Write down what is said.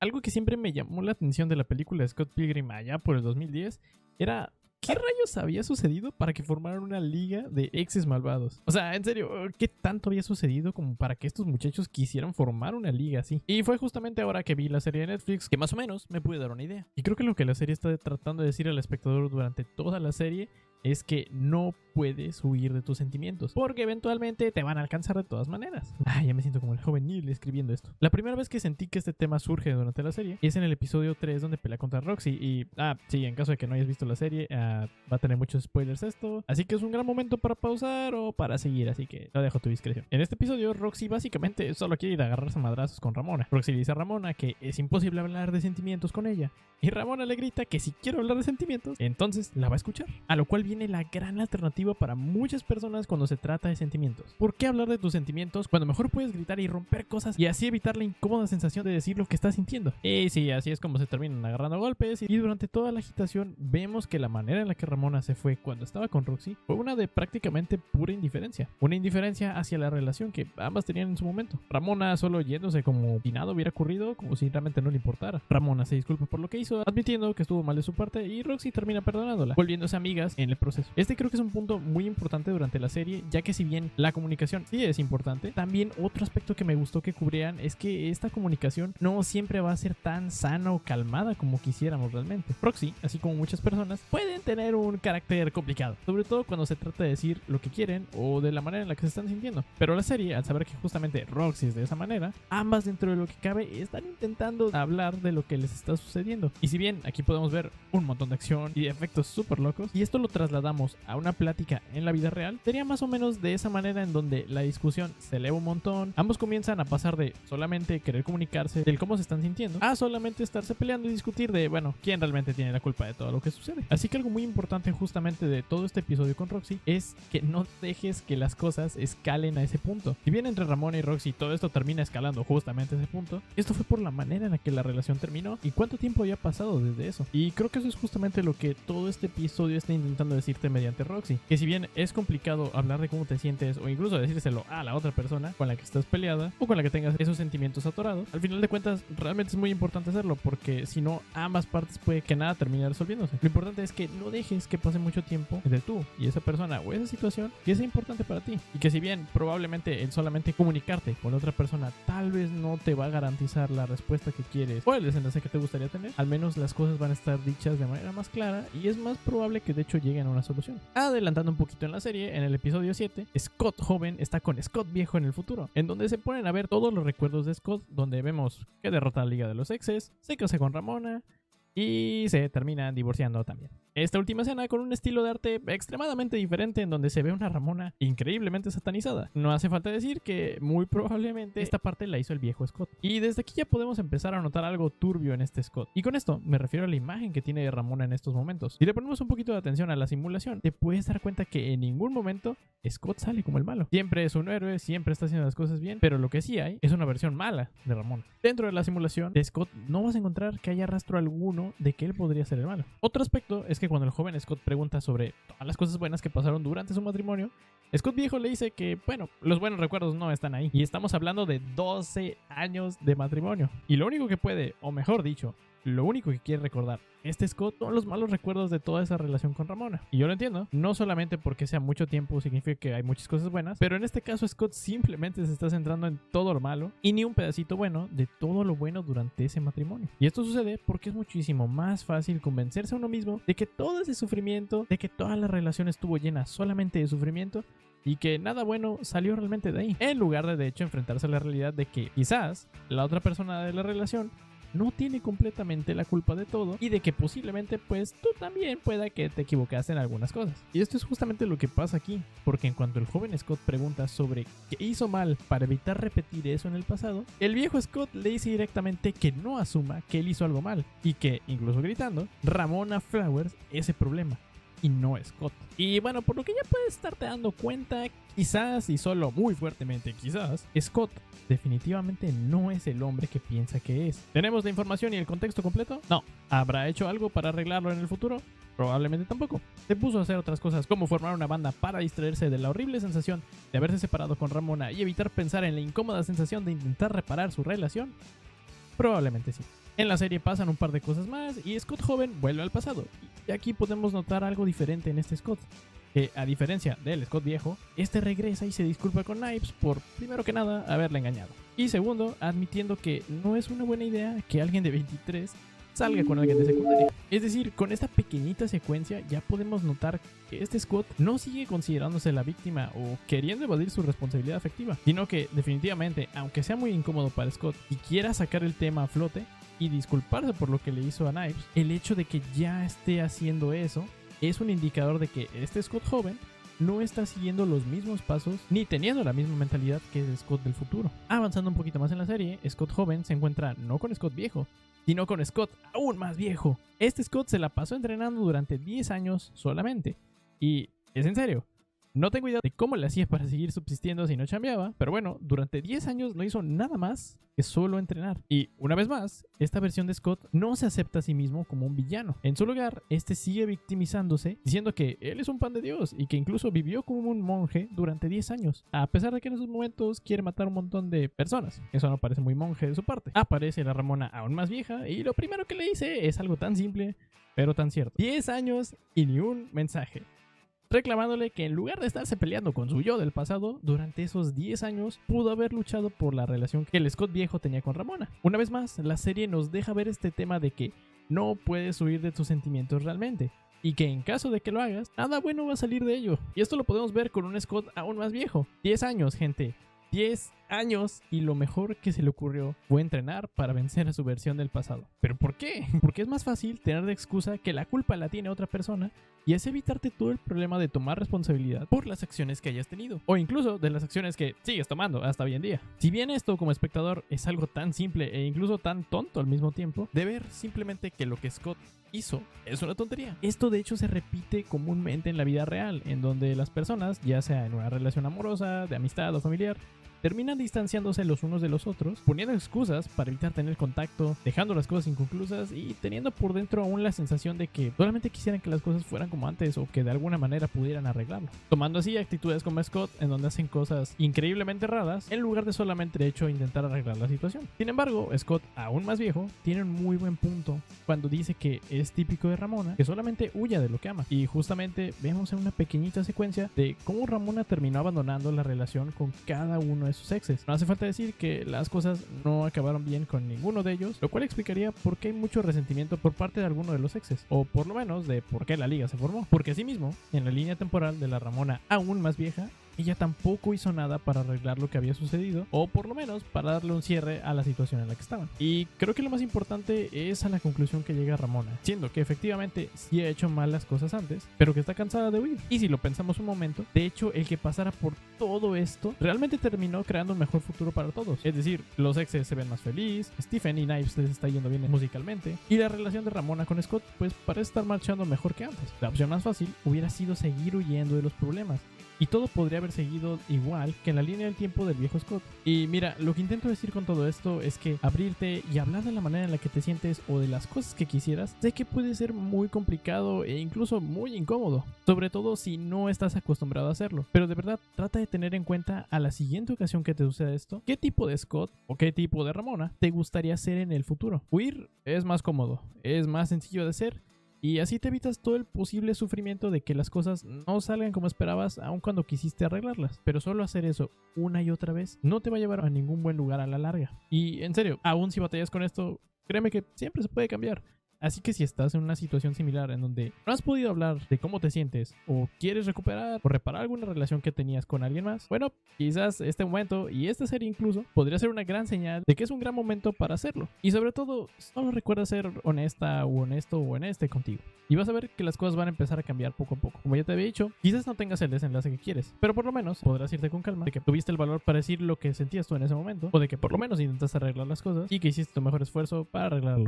Algo que siempre me llamó la atención de la película de Scott Pilgrim allá por el 2010 era ¿qué rayos había sucedido para que formaran una liga de exes malvados? O sea, en serio, ¿qué tanto había sucedido como para que estos muchachos quisieran formar una liga así? Y fue justamente ahora que vi la serie de Netflix que más o menos me pude dar una idea. Y creo que lo que la serie está tratando de decir al espectador durante toda la serie es que no puedes huir de tus sentimientos, porque eventualmente te van a alcanzar de todas maneras. Ya me siento como el joven Neil escribiendo esto. La primera vez que sentí que este tema surge durante la serie es en el episodio 3 donde pelea contra Roxy y, sí, en caso de que no hayas visto la serie, va a tener muchos spoilers esto, así que es un gran momento para pausar o para seguir, así que lo dejo a tu discreción. En este episodio, Roxy básicamente solo quiere ir a agarrarse a madrazos con Ramona. Roxy le dice a Ramona que es imposible hablar de sentimientos con ella, y Ramona le grita que si quiere hablar de sentimientos, entonces la va a escuchar, a lo cual viene la gran alternativa para muchas personas cuando se trata de sentimientos. ¿Por qué hablar de tus sentimientos cuando mejor puedes gritar y romper cosas y así evitar la incómoda sensación de decir lo que estás sintiendo? Y sí, así es como se terminan agarrando a golpes, y durante toda la agitación vemos que la manera en la que Ramona se fue cuando estaba con Roxy fue una de prácticamente pura indiferencia. Una indiferencia hacia la relación que ambas tenían en su momento. Ramona solo yéndose como si nada hubiera ocurrido, como si realmente no le importara. Ramona se disculpa por lo que hizo, admitiendo que estuvo mal de su parte, y Roxy termina perdonándola, volviéndose amigas en el proceso. Este creo que es un punto muy importante durante la serie, ya que si bien la comunicación sí es importante, también otro aspecto que me gustó que cubrieran es que esta comunicación no siempre va a ser tan sana o calmada como quisiéramos realmente. Roxy, así como muchas personas, pueden tener un carácter complicado, sobre todo cuando se trata de decir lo que quieren o de la manera en la que se están sintiendo. Pero la serie, al saber que justamente Roxy es de esa manera, ambas dentro de lo que cabe están intentando hablar de lo que les está sucediendo. Y si bien aquí podemos ver un montón de acción y efectos súper locos, y esto lo trasladamos a una plática en la vida real, sería más o menos de esa manera en donde la discusión se eleva un montón, ambos comienzan a pasar de solamente querer comunicarse del cómo se están sintiendo a solamente estarse peleando y discutir de, bueno, quién realmente tiene la culpa de todo lo que sucede. Así que algo muy importante justamente de todo este episodio con Roxy es que no dejes que las cosas escalen a ese punto. Si bien entre Ramona y Roxy todo esto termina escalando justamente a ese punto, esto fue por la manera en la que la relación terminó y cuánto tiempo había pasado desde eso. Y creo que eso es justamente lo que todo este episodio está intentando decirte mediante Roxy, que si bien es complicado hablar de cómo te sientes o incluso decírselo a la otra persona con la que estás peleada o con la que tengas esos sentimientos atorados, al final de cuentas realmente es muy importante hacerlo, porque si no, ambas partes puede que nada termine resolviéndose. Lo importante es que no dejes que pase mucho tiempo entre tú y esa persona o esa situación que es importante para ti, y que si bien probablemente el solamente comunicarte con otra persona tal vez no te va a garantizar la respuesta que quieres o el desenlace que te gustaría tener, al menos las cosas van a estar dichas de manera más clara y es más probable que de hecho lleguen a una solución. Adelantando un poquito en la serie, en el episodio 7, Scott joven está con Scott viejo en el futuro, en donde se ponen a ver todos los recuerdos de Scott, donde vemos que derrota a la Liga de los Exes, se casa con Ramona y se terminan divorciando también. Esta última escena con un estilo de arte extremadamente diferente, en donde se ve una Ramona increíblemente satanizada. No hace falta decir que muy probablemente esta parte la hizo el viejo Scott. Y desde aquí ya podemos empezar a notar algo turbio en este Scott. Y con esto me refiero a la imagen que tiene de Ramona en estos momentos. Si le ponemos un poquito de atención a la simulación, te puedes dar cuenta que en ningún momento Scott sale como el malo. Siempre es un héroe, siempre está haciendo las cosas bien, pero lo que sí hay es una versión mala de Ramona. Dentro de la simulación de Scott no vas a encontrar que haya rastro alguno de que él podría ser el malo. Otro aspecto es que cuando el joven Scott pregunta sobre todas las cosas buenas que pasaron durante su matrimonio, Scott viejo le dice que, bueno, los buenos recuerdos no están ahí. Y estamos hablando de 12 años de matrimonio. Y lo único que puede, o mejor dicho, lo único que quiere recordar Scott son los malos recuerdos de toda esa relación con Ramona. Y yo lo entiendo, no solamente porque sea mucho tiempo significa que hay muchas cosas buenas, pero en este caso Scott simplemente se está centrando en todo lo malo y ni un pedacito bueno de todo lo bueno durante ese matrimonio. Y esto sucede porque es muchísimo más fácil convencerse a uno mismo de que todo ese sufrimiento, de que toda la relación estuvo llena solamente de sufrimiento y que nada bueno salió realmente de ahí, en lugar de hecho enfrentarse a la realidad de que quizás la otra persona de la relación no tiene completamente la culpa de todo y de que posiblemente pues tú también pueda que te equivocaste en algunas cosas. Y esto es justamente lo que pasa aquí, porque en cuanto el joven Scott pregunta sobre qué hizo mal para evitar repetir eso en el pasado, el viejo Scott le dice directamente que no asuma que él hizo algo mal y que, incluso gritando, Ramona Flowers es el problema y no Scott. Y bueno, por lo que ya puedes estarte dando cuenta, quizás y solo muy fuertemente quizás, Scott definitivamente no es el hombre que piensa que es. ¿Tenemos la información y el contexto completo? No. ¿Habrá hecho algo para arreglarlo en el futuro? Probablemente tampoco. Se puso a hacer otras cosas como formar una banda para distraerse de la horrible sensación de haberse separado con Ramona y evitar pensar en la incómoda sensación de intentar reparar su relación. Probablemente sí. En la serie pasan un par de cosas más y Scott joven vuelve al pasado. Y aquí podemos notar algo diferente en este Scott. Que a diferencia del Scott viejo, este regresa y se disculpa con Knives por, primero que nada, haberle engañado. Y segundo, admitiendo que no es una buena idea que alguien de 23 salga con alguien de secundaria. Es decir, con esta pequeñita secuencia ya podemos notar que este Scott no sigue considerándose la víctima o queriendo evadir su responsabilidad afectiva, sino que definitivamente, aunque sea muy incómodo para Scott y quiera sacar el tema a flote y disculparse por lo que le hizo a Knives, el hecho de que ya esté haciendo eso es un indicador de que este Scott joven no está siguiendo los mismos pasos ni teniendo la misma mentalidad que el Scott del futuro. Avanzando un poquito más en la serie, Scott joven se encuentra no con Scott viejo, sino con Scott aún más viejo. Este Scott se la pasó entrenando durante 10 años solamente. Y es en serio, no tengo idea de cómo le hacía para seguir subsistiendo si no chambeaba, pero bueno, durante 10 años no hizo nada más que solo entrenar. Y una vez más, esta versión de Scott no se acepta a sí mismo como un villano. En su lugar, este sigue victimizándose, diciendo que él es un pan de Dios y que incluso vivió como un monje durante 10 años, a pesar de que en esos momentos quiere matar a un montón de personas. Eso no parece muy monje de su parte. Aparece la Ramona aún más vieja y lo primero que le dice es algo tan simple, pero tan cierto. 10 años y ni un mensaje, reclamándole que en lugar de estarse peleando con su yo del pasado, durante esos 10 años pudo haber luchado por la relación que el Scott viejo tenía con Ramona. Una vez más, la serie nos deja ver este tema de que no puedes huir de tus sentimientos realmente, y que en caso de que lo hagas, nada bueno va a salir de ello. Y esto lo podemos ver con un Scott aún más viejo. 10 años, gente. 10 años y lo mejor que se le ocurrió fue entrenar para vencer a su versión del pasado. ¿Pero por qué? Porque es más fácil tener de excusa que la culpa la tiene otra persona y es evitarte todo el problema de tomar responsabilidad por las acciones que hayas tenido o incluso de las acciones que sigues tomando hasta hoy en día. Si bien esto como espectador es algo tan simple e incluso tan tonto al mismo tiempo, de ver simplemente que lo que Scott hizo es una tontería. Esto de hecho se repite comúnmente en la vida real, en donde las personas, ya sea en una relación amorosa, de amistad o familiar, terminan distanciándose los unos de los otros, poniendo excusas para evitar tener contacto, dejando las cosas inconclusas y teniendo por dentro aún la sensación de que solamente quisieran que las cosas fueran como antes o que de alguna manera pudieran arreglarlo. Tomando así actitudes como Scott, en donde hacen cosas increíblemente raras, en lugar de solamente de hecho intentar arreglar la situación. Sin embargo, Scott, aún más viejo, tiene un muy buen punto cuando dice que es típico de Ramona que solamente huya de lo que ama. Y justamente vemos en una pequeñita secuencia de cómo Ramona terminó abandonando la relación con cada uno de sus exes. No hace falta decir que las cosas no acabaron bien con ninguno de ellos, lo cual explicaría por qué hay mucho resentimiento por parte de alguno de los exes, o por lo menos de por qué la liga se formó. Porque asimismo, en la línea temporal de la Ramona aún más vieja, ella tampoco hizo nada para arreglar lo que había sucedido, o por lo menos para darle un cierre a la situación en la que estaban. Y creo que lo más importante es a la conclusión que llega Ramona, siendo que efectivamente sí ha hecho mal las cosas antes, pero que está cansada de huir. Y si lo pensamos un momento, de hecho el que pasara por todo esto realmente terminó creando un mejor futuro para todos. Es decir, los exes se ven más felices, Stephen y Knives les está yendo bien musicalmente, y la relación de Ramona con Scott pues parece estar marchando mejor que antes. La opción más fácil hubiera sido seguir huyendo de los problemas, y todo podría haber seguido igual que en la línea del tiempo del viejo Scott. Y mira, lo que intento decir con todo esto es que abrirte y hablar de la manera en la que te sientes o de las cosas que quisieras, sé que puede ser muy complicado e incluso muy incómodo, sobre todo si no estás acostumbrado a hacerlo. Pero de verdad, trata de tener en cuenta a la siguiente ocasión que te suceda esto, qué tipo de Scott o qué tipo de Ramona te gustaría ser en el futuro. Huir es más cómodo, es más sencillo de hacer, y así te evitas todo el posible sufrimiento de que las cosas no salgan como esperabas aun cuando quisiste arreglarlas. Pero solo hacer eso una y otra vez no te va a llevar a ningún buen lugar a la larga. Y en serio, aún si batallas con esto, créeme que siempre se puede cambiar. Así que si estás en una situación similar en donde no has podido hablar de cómo te sientes o quieres recuperar o reparar alguna relación que tenías con alguien más, bueno, quizás este momento y esta serie incluso podría ser una gran señal de que es un gran momento para hacerlo. Y sobre todo, solo recuerda ser honesta o honesto o honeste contigo. Y vas a ver que las cosas van a empezar a cambiar poco a poco. Como ya te había dicho, quizás no tengas el desenlace que quieres, pero por lo menos podrás irte con calma de que tuviste el valor para decir lo que sentías tú en ese momento, o de que por lo menos intentaste arreglar las cosas y que hiciste tu mejor esfuerzo para arreglarlo.